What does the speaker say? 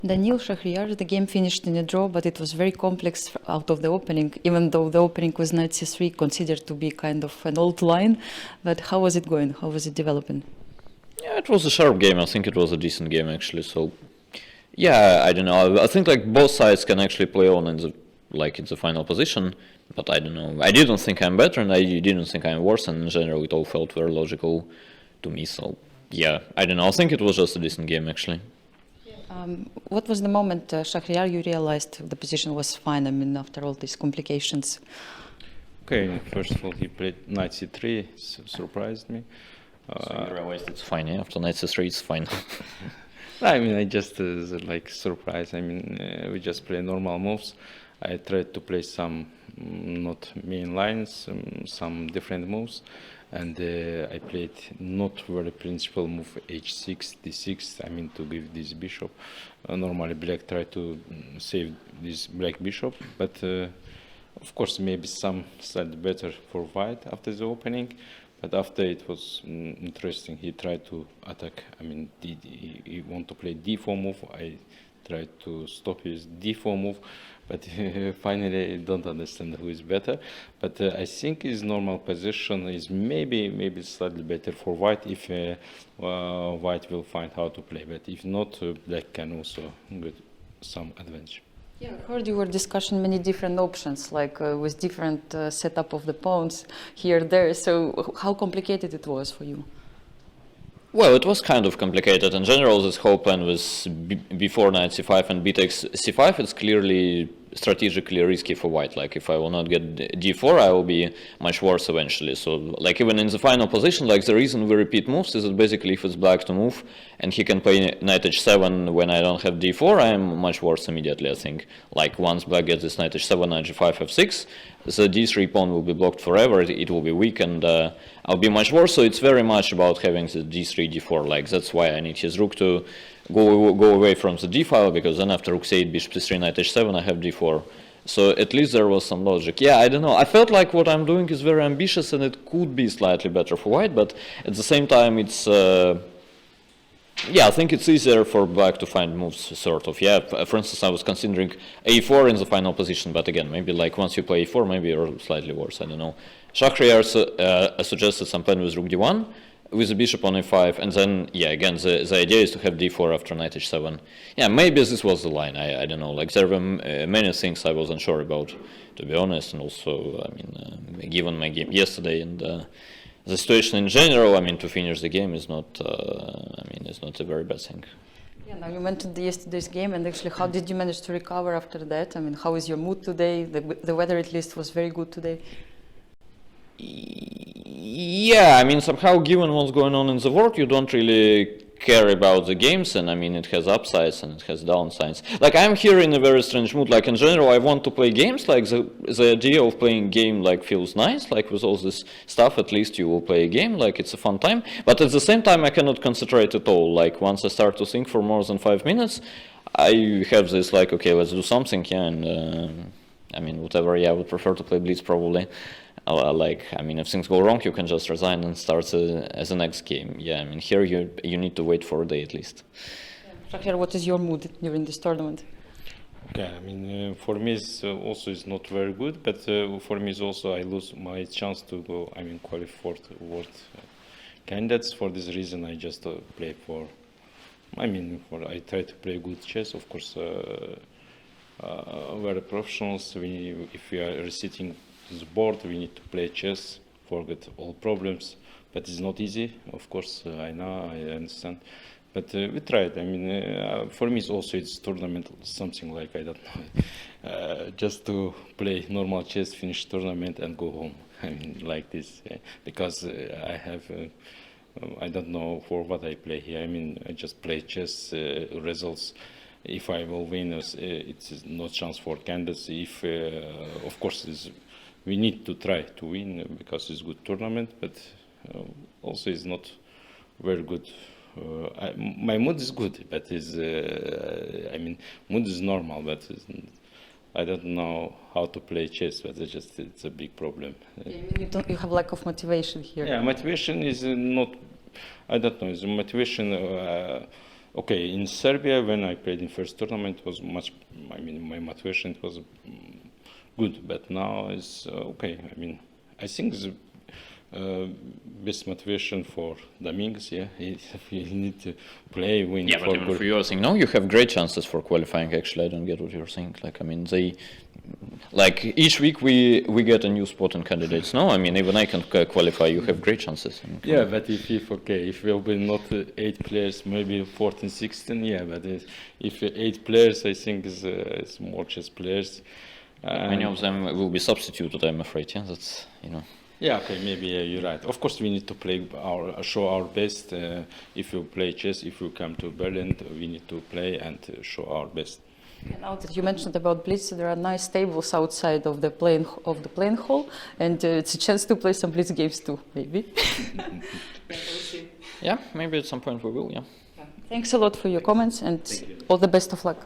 Daniil, Shakhriyar, the game finished in a draw, but it was very complex out of the opening, even though the opening was knight c3, considered to be kind of an old line. But how was it going? How was it developing? Yeah, it was a sharp game. I think it was a decent game, actually. So, yeah, I don't know. I think like both sides can actually play on in the final position, but I don't know. I didn't think I'm better, and I didn't think I'm worse, and in general, it all felt very logical to me. So, yeah, I don't know. I think it was just a decent game, actually. What was the moment, Shakhriyar, you realized the position was fine? I mean, after all these complications. Okay, first of all, he played knight c3, surprised me. So you realized it's fine, yeah? After knight c3, it's fine. I mean, I just like surprised. I mean, we just play normal moves. I tried to play some not main lines, some different moves, and I played not very principal move h6, d6. I mean, to give this bishop. Normally, black try to save this black bishop, but of course, maybe some slightly better for white after the opening. But after it was interesting, he tried to attack. I mean, he want to play d4 move. I tried to stop his d4 move, but finally I don't understand who is better. But I think his normal position is maybe slightly better for white if white will find how to play. But if not, black can also get some advantage. Yeah, I heard you were discussing many different options, like with different setup of the pawns here, there. So how complicated it was for you? Well, it was kind of complicated. In general, this whole plan was before knight c5 and b takes c5. It's clearly strategically risky for white. Like, if I will not get d4, I will be much worse eventually. So, like, even in the final position, like, the reason we repeat moves is that basically if it's black to move and he can play knight h7 when I don't have d4, I am much worse immediately, I think. Like, once black gets this knight h7, knight g5, f6, the d3 pawn will be blocked forever, it will be weak, and I'll be much worse. So it's very much about having the d3, d4. Like, that's why I need his rook to go away from the d file, because then after rook c8, bishop c3, knight h7, I have d4. So at least there was some logic. Yeah, I don't know. I felt like what I'm doing is very ambitious, and it could be slightly better for white, but at the same time, it's yeah, I think it's easier for black to find moves, sort of. Yeah, for instance, I was considering a4 in the final position, but again, maybe like once you play a4, maybe you're slightly worse, I don't know. Shakhriyar suggested some plan with rook d1, with the bishop on a5, and then, yeah, again, the idea is to have d4 after knight h7. Yeah, maybe this was the line, I don't know. Like, there were many things I wasn't sure about, to be honest, and also, I mean, given my game yesterday and the situation in general, I mean, to finish the game is not, I mean, it's not a very bad thing. Yeah, now you mentioned yesterday's game, and actually, how did you manage to recover after that? I mean, how is your mood today? The weather, at least, was very good today. Yeah, I mean, somehow, given what's going on in the world, you don't really care about the games, and I mean, it has upsides and it has downsides. Like, I'm here in a very strange mood. Like, in general, I want to play games. Like, the idea of playing game, like, feels nice. Like, with all this stuff, at least you will play a game. Like, it's a fun time. But at the same time, I cannot concentrate at all. Like, once I start to think for more than 5 minutes, I have this, like, okay, let's do something, yeah, and I mean, whatever, yeah, I would prefer to play Blitz, probably. Like, I mean, if things go wrong, you can just resign and start as the next game. Yeah, I mean, here you need to wait for a day at least. Shakhriyar, what is your mood during this tournament? Okay, I mean, for me, it's also is not very good, but for me, it's also I lose my chance to go. I mean, qualify for world candidates. For this reason, I just play for. I mean, I try to play good chess, of course. Very professionals. If we are sitting the board, we need to play chess, forget all problems, but it's not easy, of course. I know, I understand, but we tried. I mean, for me, it's tournament, something like, I don't know, just to play normal chess, finish tournament, and go home. I mean, like this, because I have. I don't know for what I play here. I mean, I just play chess results. If I will win, it's no chance for candidates. If, of course, we need to try to win because it's a good tournament, but also it's not very good. My mood is good, but I mean, mood is normal, but I don't know how to play chess, but it's a big problem. You have lack of motivation here. Yeah, motivation is not, I don't know, it's motivation okay, in Serbia, when I played in first tournament, was much, I mean, my motivation was good, but now it's okay. I mean, I think the best motivation for Domingos, yeah, he need to play, win. Yeah, but even for you, I think, no, you have great chances for qualifying, actually. I don't get what you're saying. Like, I mean, they, like, each week we get a new spot in candidates. No, I mean, even I can qualify, you have great chances. I mean, yeah, but if okay, if will be not 8 players, maybe 14, 16, yeah, but if 8 players, I think is more chess players. Many of them will be substituted, I'm afraid. Yeah, that's, you know. Yeah, okay, maybe you're right. Of course, we need to play show our best. If you play chess, if you come to Berlin, we need to play and show our best. And now that you mentioned about Blitz, there are nice tables outside of the playing hall, and it's a chance to play some Blitz games too, maybe. Yeah, maybe at some point we will. Yeah. Thanks a lot for your comments, and all the best of luck.